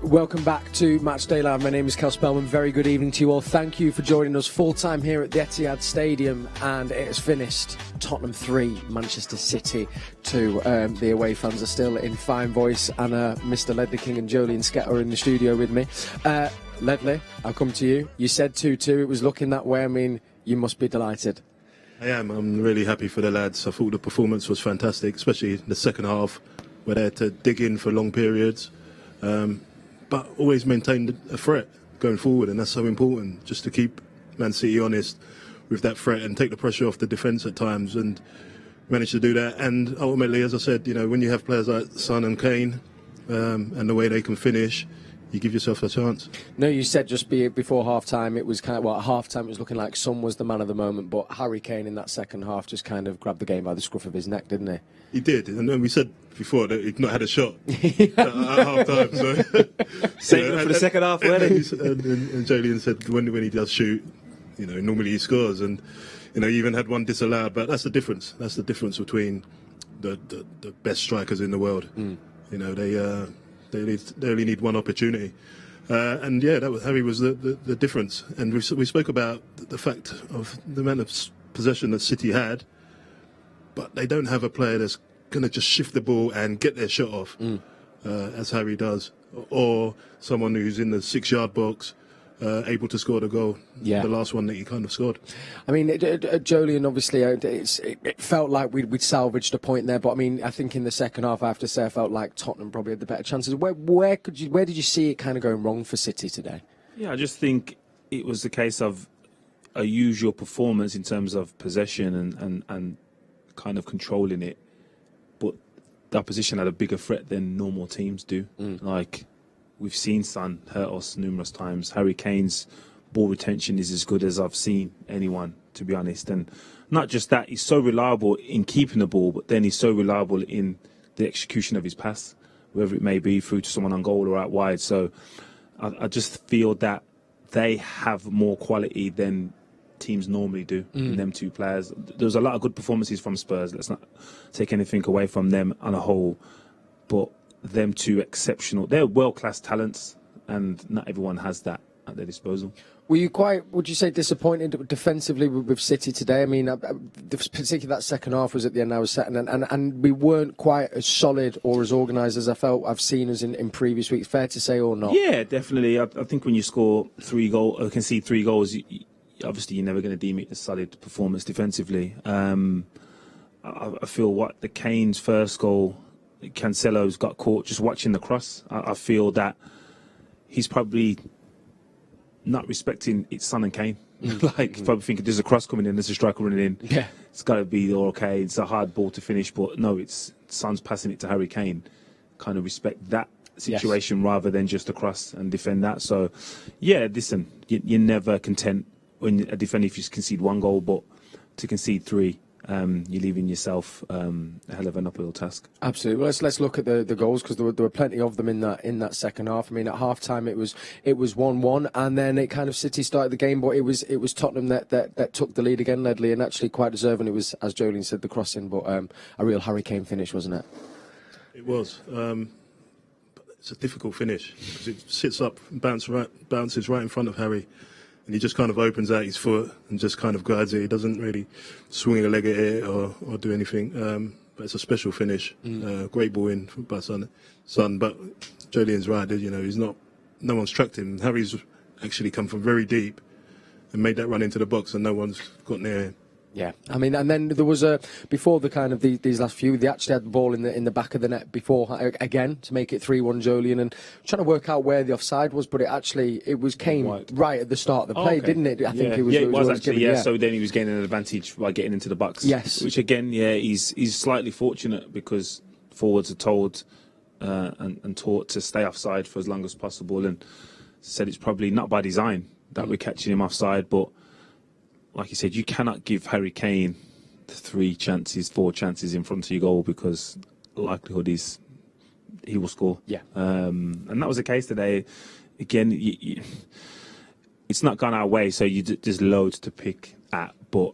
Welcome back to Matchday Live. My name is Spellman. Very good evening to you all. Thank you for joining us full time here at the Etihad Stadium, and it has finished. Tottenham 3, Manchester City 2. The away fans are still in fine voice, and Mr. Ledley King and Joleon Scott are in the studio with me. Ledley, I'll come to you. You said 2-2. It was looking that way. I mean, you must be delighted. I am. I'm really happy for the lads. I thought the performance was fantastic, especially in the second half, where they had to dig in for long periods. But always maintained a threat going forward, and that's so important, just to keep Man City honest with that threat and take the pressure off the defence at times, and managed to do that. And ultimately, as I said, when you have players like Son and Kane, and the way they can finish, you give yourself a chance. No, you said just before half-time, it was kind of, at half-time it was looking like Son was the man of the moment, but Harry Kane in that second half just kind of grabbed the game by the scruff of his neck, didn't he? He did, and we said before that he'd not had a shot at half-time. So saving it for the second half, weren't he? And Joleon said when he does shoot, normally he scores, and he even had one disallowed. But that's the difference. That's the difference between the best strikers in the world. They only need one opportunity. And yeah, Harry was the difference. And we spoke about the fact of the amount of possession that City had, but they don't have a player that's going to just shift the ball and get their shot off, as Harry does, or someone who's in the 6-yard box, able to score the goal. Yeah. The last one that he kind of scored. I mean, Joleon, obviously, it felt like we'd salvaged a point there, but I mean, I think in the second half, I have to say, I felt like Tottenham probably had the better chances. Where did you see it kind of going wrong for City today? Yeah, I just think it was the case of a usual performance in terms of possession and kind of controlling it, but the opposition had a bigger threat than normal teams do. Like, we've seen Son hurt us numerous times. Harry Kane's ball retention is as good as I've seen anyone, to be honest. And not just that, he's so reliable in keeping the ball, but then he's so reliable in the execution of his pass, whether it may be through to someone on goal or out wide. So I just feel that they have more quality than teams normally do in them two players. There was a lot of good performances from Spurs. Let's not take anything away from them on a whole, but them two exceptional. They're world-class talents, and not everyone has that at their disposal. Were you would you say, disappointed defensively with City today? I mean, particularly that second half was at the end I was set, and we weren't quite as solid or as organised as I've seen us in previous weeks. Fair to say or not? Yeah, definitely. I think when you score 3 goals, or concede 3 goals, obviously you're never going to deem it a solid performance defensively. I feel the Kane's first goal, Cancelo's got caught just watching the cross. I feel that he's probably not respecting it's Son and Kane. He's probably thinking there's a cross coming in, there's a striker running in. Yeah, it's got to be all okay. It's a hard ball to finish, but no, it's Son's passing it to Harry Kane. Kind of respect that situation rather than just a cross and defend that. So, yeah, listen, you're never content when a defender if you concede 1 goal, but to concede 3. You're leaving yourself a hell of an uphill task. Absolutely. Well, let's look at the goals, because there were plenty of them in that second half. I mean, at half time it was 1-1, and then it kind of City started the game, but it was Tottenham that took the lead again, Ledley, and actually quite deserving. It was, as Joleon said, the crossing, but a real Harry Kane finish, wasn't it? It was. But it's a difficult finish because it sits up, bounces right in front of Harry. And he just kind of opens out his foot and just kind of guides it. He doesn't really swing a leg at it or do anything. But it's a special finish. Great ball in by Son. But Joleon's right. He's not. No one's tracked him. Harry's actually come from very deep and made that run into the box, and no one's got near him. Yeah, I mean, and then there was before the kind of these last few, they actually had the ball in the back of the net before again to make it 3-1 Joleon, and trying to work out where the offside was, but it was Kane right at the start of the play, didn't it? I think it was actually. So then he was gaining an advantage by getting into the box. Yes, which again, he's slightly fortunate because forwards are told and taught to stay offside for as long as possible, and said it's probably not by design that we're catching him offside, but like you said, you cannot give Harry Kane 4 chances in front of your goal, because the likelihood is he will score. Yeah. And that was the case today. Again, it's not gone our way, so there's loads to pick at. But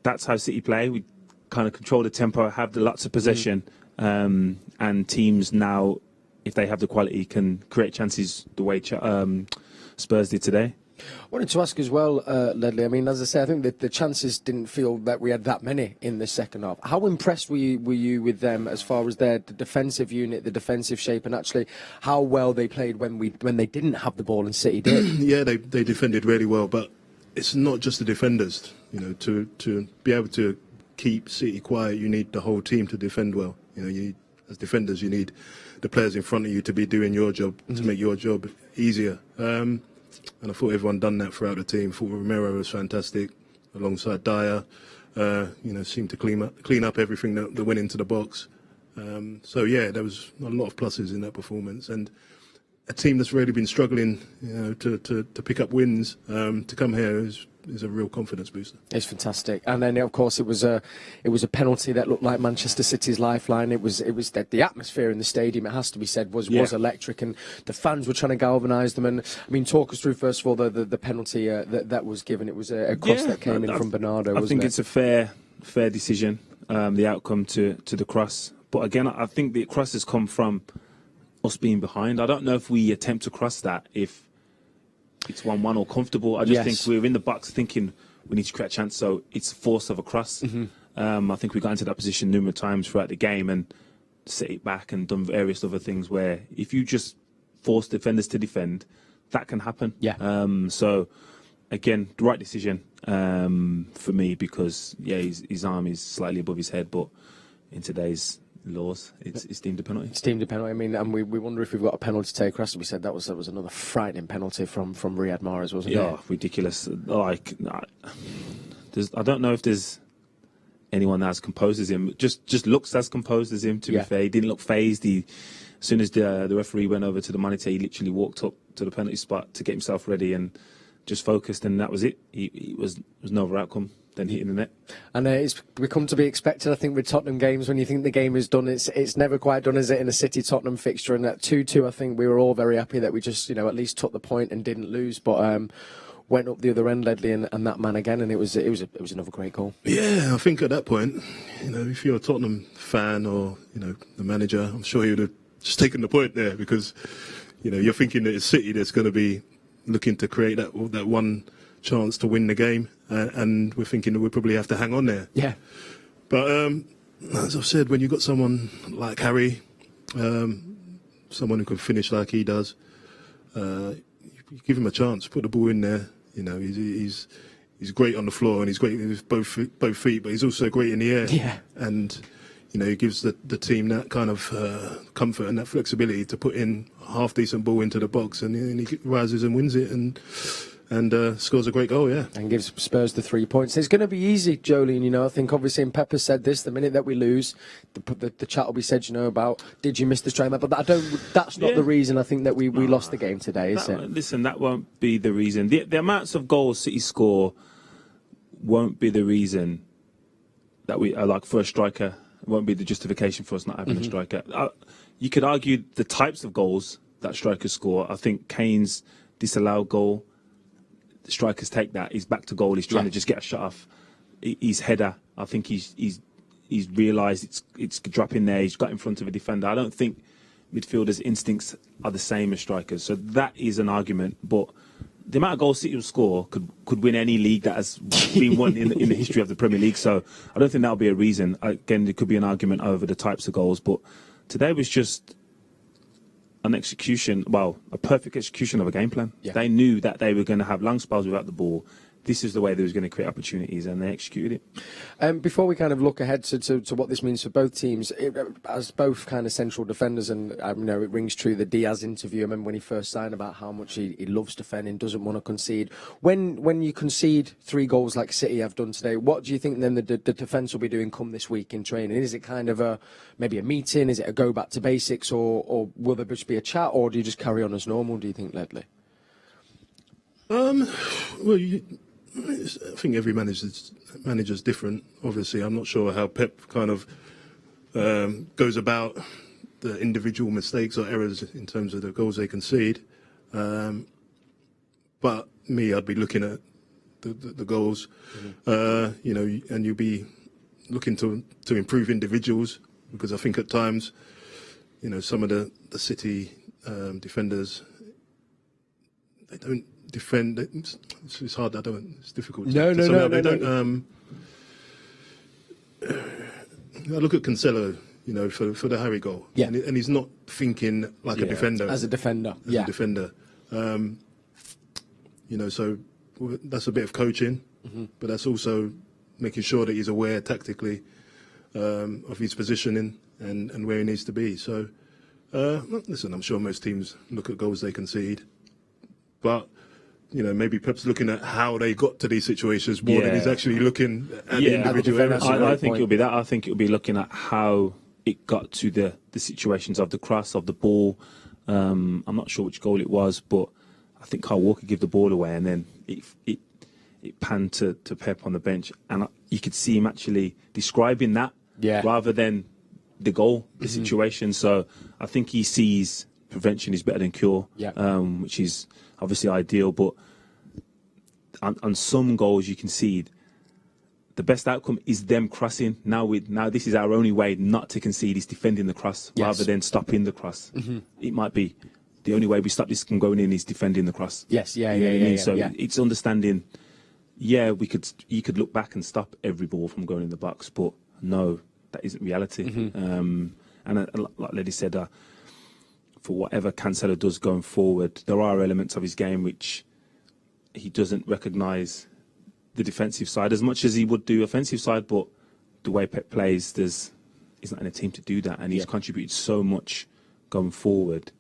that's how City play. We kind of control the tempo, have lots of possession, and teams now if they have the quality, can create chances the way Spurs did today. I wanted to ask as well, Ledley, I mean, as I say, I think that the chances didn't feel that we had that many in the second half. How impressed were you with them as far as the defensive unit, the defensive shape, and actually how well they played when they didn't have the ball and City did? Yeah, they defended really well, but it's not just the defenders. You know, to be able to keep City quiet, you need the whole team to defend well. You know, as defenders, you need the players in front of you to be doing your job, to make your job easier. And I thought everyone done that throughout the team. I thought Romero was fantastic, alongside Dyer. Seemed to clean up everything that went into the box. So yeah, there was a lot of pluses in that performance, and a team that's really been struggling, to pick up wins, to come here is a real confidence booster. It's fantastic. And then of course it was a penalty that looked like Manchester City's lifeline. It was that the atmosphere in the stadium, it has to be said, was electric, and the fans were trying to galvanise them. And I mean, talk us through first of all the penalty that was given. It was a cross that came in from Bernardo. I think it's a fair decision. The outcome to the cross, but again, I think the cross has come from us being behind. I don't know if we attempt to cross that if it's 1-1 or comfortable. I just think we're in the box thinking we need to create a chance, so it's force of a cross. I think we got into that position numerous times throughout the game and set it back and done various other things where if you just force defenders to defend, that can happen. So again, the right decision for me, because his arm is slightly above his head, but in today's laws, it's deemed a penalty. It's deemed a penalty. I mean, and we wonder if we've got a penalty to take. Rest we said that was another frightening penalty from Riyad Mahrez, wasn't it? Yeah, ridiculous. Like, I don't know if there's anyone as composed as him. Just looks as composed as him. To be fair, he didn't look phased. As soon as the referee went over to the monitor, he literally walked up to the penalty spot to get himself ready and just focused, and that was it. He was no other outcome than hitting the net. And it's become to be expected, I think, with Tottenham games. When you think the game is done, it's never quite done, is it, in a City Tottenham fixture? And at 2-2, I think we were all very happy that we just, at least took the point and didn't lose. But went up the other end, Ledley, and that man again, and it was another great goal. Yeah, I think at that point, if you're a Tottenham fan or the manager, I'm sure he would have just taken the point there, because you're thinking that it's City that's going to be looking to create that one chance to win the game, and we're thinking that we probably have to hang on there. Yeah. But as I've said, when you've got someone like Harry, someone who can finish like he does, you give him a chance, put the ball in there. He's great on the floor, and he's great with both feet, but he's also great in the air. Yeah. And he gives the team that kind of comfort and that flexibility to put in a half-decent ball into the box, and he rises and wins it and scores a great goal, and gives Spurs the 3 points. It's going to be easy, Joleon. I think obviously, and Pep has said this, the minute that we lose, the chat will be said, about did you miss the strike? But that's not the reason I think that we lost the game today, is it? Listen, that won't be the reason. The amounts of goals City score won't be the reason that we are like for a striker. It won't be the justification for us not having a striker. You could argue the types of goals that strikers score. I think Kane's disallowed goal, the strikers take that. He's back to goal. He's trying to just get a shot off. His header, I think he's realised it's dropping there. He's got in front of a defender. I don't think midfielders' instincts are the same as strikers. So that is an argument. But the amount of goals City will score could win any league that has been won in the history of the Premier League. So I don't think that'll be a reason. Again, there could be an argument over the types of goals. But today was just an execution, a perfect execution of a game plan. Yeah. They knew that they were going to have long spells without the ball. This is the way they was going to create opportunities, and they executed it. Before we kind of look ahead to what this means for both teams, as both kind of central defenders, and it rings true, the Diaz interview, I remember when he first signed, about how much he loves defending, doesn't want to concede. When you concede 3 goals like City have done today, what do you think then the defence will be doing come this week in training? Is it kind of maybe a meeting? Is it a go back to basics, or will there just be a chat, or do you just carry on as normal, do you think, Ledley? I think every manager's different. Obviously, I'm not sure how Pep kind of goes about the individual mistakes or errors in terms of the goals they concede. But me, I'd be looking at the goals, and you'll be looking to improve individuals, because I think at times, some of the City defenders, they don't defend. It's hard. It's difficult. No. They don't. I look at Cancelo, for the Harry goal. Yeah. And he's not thinking like a defender. As a defender. So that's a bit of coaching, but that's also making sure that he's aware tactically of his positioning and where he needs to be. So, listen, I'm sure most teams look at goals they concede, but maybe Pep's looking at how they got to these situations more than he's actually looking at the individual errors. I think it'll be that. I think it'll be looking at how it got to the situations of the cross, of the ball. I'm not sure which goal it was, but I think Kyle Walker gave the ball away, and then it panned to Pep on the bench, and you could see him actually describing that rather than the goal, the situation. So I think he sees prevention is better than cure, which is obviously ideal. But on some goals you concede, the best outcome is them crossing. Now this is our only way not to concede is defending the cross rather than stopping the cross. It might be the only way we stop this from going in is defending the cross. Yes, So it's understanding. Yeah, you could look back and stop every ball from going in the box, but no, that isn't reality. And like Ledley said, for whatever Cancelo does going forward, there are elements of his game which he doesn't recognise the defensive side as much as he would do offensive side, but the way Pep plays, he's not in a team to do that, and he's contributed so much going forward.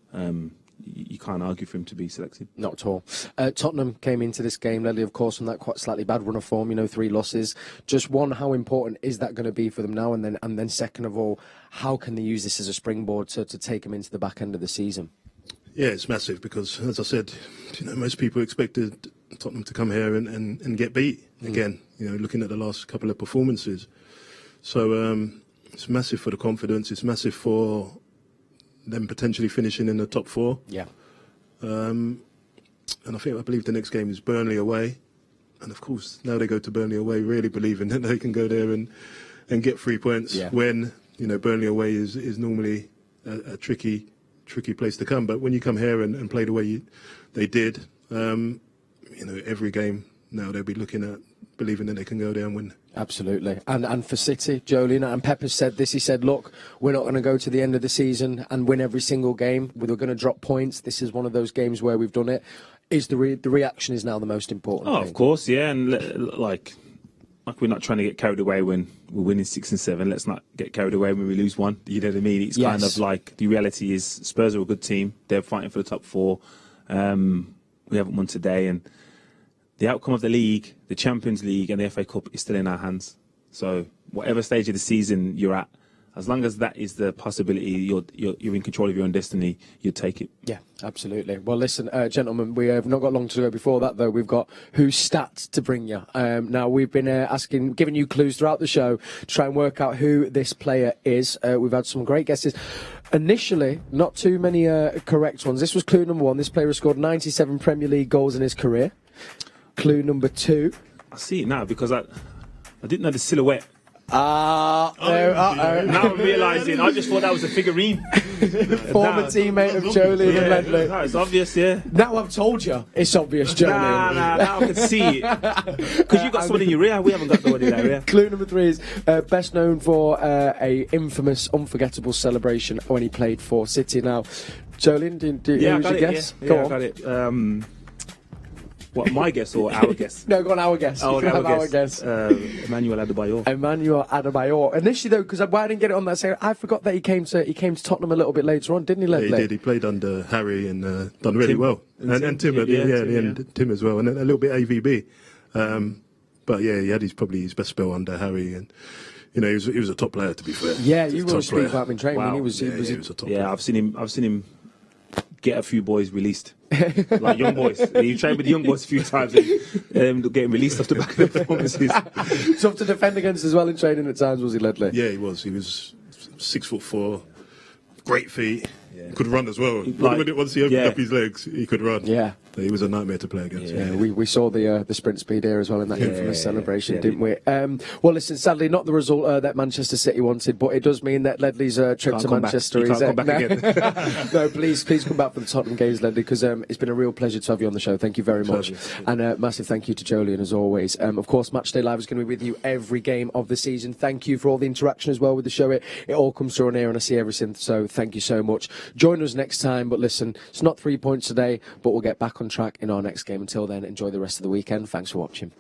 You can't argue for him to be selected. Not at all. Tottenham came into this game, Ledley, of course, from that quite slightly bad run of form, 3 losses. Just one, how important is that going to be for them now? And then second of all, how can they use this as a springboard to take them into the back end of the season? Yeah, it's massive because, as I said, most people expected Tottenham to come here and get beat again, looking at the last couple of performances. So it's massive for the confidence. It's massive for them potentially finishing in the top 4. Yeah. And I believe the next game is Burnley away. And of course, now they go to Burnley away really believing that they can go there and get 3 points when, Burnley away is normally a tricky place to come. But when you come here and play the way they did, every game now they'll be looking at believing that they can go there and win. Absolutely. And for City, Joleon, and Pep has said this, he said, look, we're not going to go to the end of the season and win every single game. We're going to drop points. This is one of those games where we've done it. Is the reaction is now the most important thing. Of course, yeah. And like we're not trying to get carried away when we're winning 6 and 7. Let's not get carried away when we lose 1. You know what I mean? It's kind of like the reality is Spurs are a good team. They're fighting for the top 4. We haven't won today, and the outcome of the league, the Champions League and the FA Cup is still in our hands. So whatever stage of the season you're at, as long as that is the possibility, you're in control of your own destiny, you take it. Yeah, absolutely. Well, listen, gentlemen, we have not got long to go. Before that, though, we've got who's stats to bring you. Now, we've been giving you clues throughout the show to try and work out who this player is. We've had some great guesses. Initially, not too many correct ones. This was clue number 1. This player has scored 97 Premier League goals in his career. Clue number 2. I see it now because I didn't know the silhouette. Now I'm realising. I just thought that was a figurine. Former teammate of Joleon and Ledley. No, it's obvious, yeah. Now I've told you, it's obvious, Joleon. Now I can see it. Because you've got someone in your ear, we haven't got no one in our ear. Clue number 3 is best known for a infamous, unforgettable celebration when he played for City. Now, Joleon, do you use your guess? Yeah, I got it. What, my guess or our guess? No, go on, our guess. Oh, our guess. Emmanuel Adebayor. Emmanuel Adebayor. Initially, though, because I didn't get it on that second, I forgot that he came to Tottenham a little bit later on, didn't he, Ledley? Yeah, he did. He played under Harry and done really well. And Tim at the end, Tim as well, and a little bit AVB. But yeah, he had probably his best spell under Harry, and he was a top player, to be fair. Yeah, you will speak about him in training. Wow. He was a top player. Yeah, I've seen him get a few boys released, like young boys. He trained with the young boys a few times and getting released off the back of the performances. Tough to defend against as well in training at times, was he, Ledley? Yeah, he was. He was 6'4", great feet. Yeah. Could run as well. Like, Once he opened up his legs, he could run. Yeah. He was a nightmare to play against. Yeah, we saw the sprint speed here as well in that infamous celebration, didn't we? Well, listen, sadly, not the result that Manchester City wanted, but it does mean that Ledley's trip to Manchester is... Come back again. No, please come back for the Tottenham games, Ledley, because it's been a real pleasure to have you on the show. Thank you very much. And a massive thank you to Joleon, as always. Of course, Matchday Live is going to be with you every game of the season. Thank you for all the interaction as well with the show. It all comes through on air, and I see everything, so thank you so much. Join us next time, but listen, it's not 3 points today, but we'll get back on track in our next game. Until then, enjoy the rest of the weekend. Thanks for watching.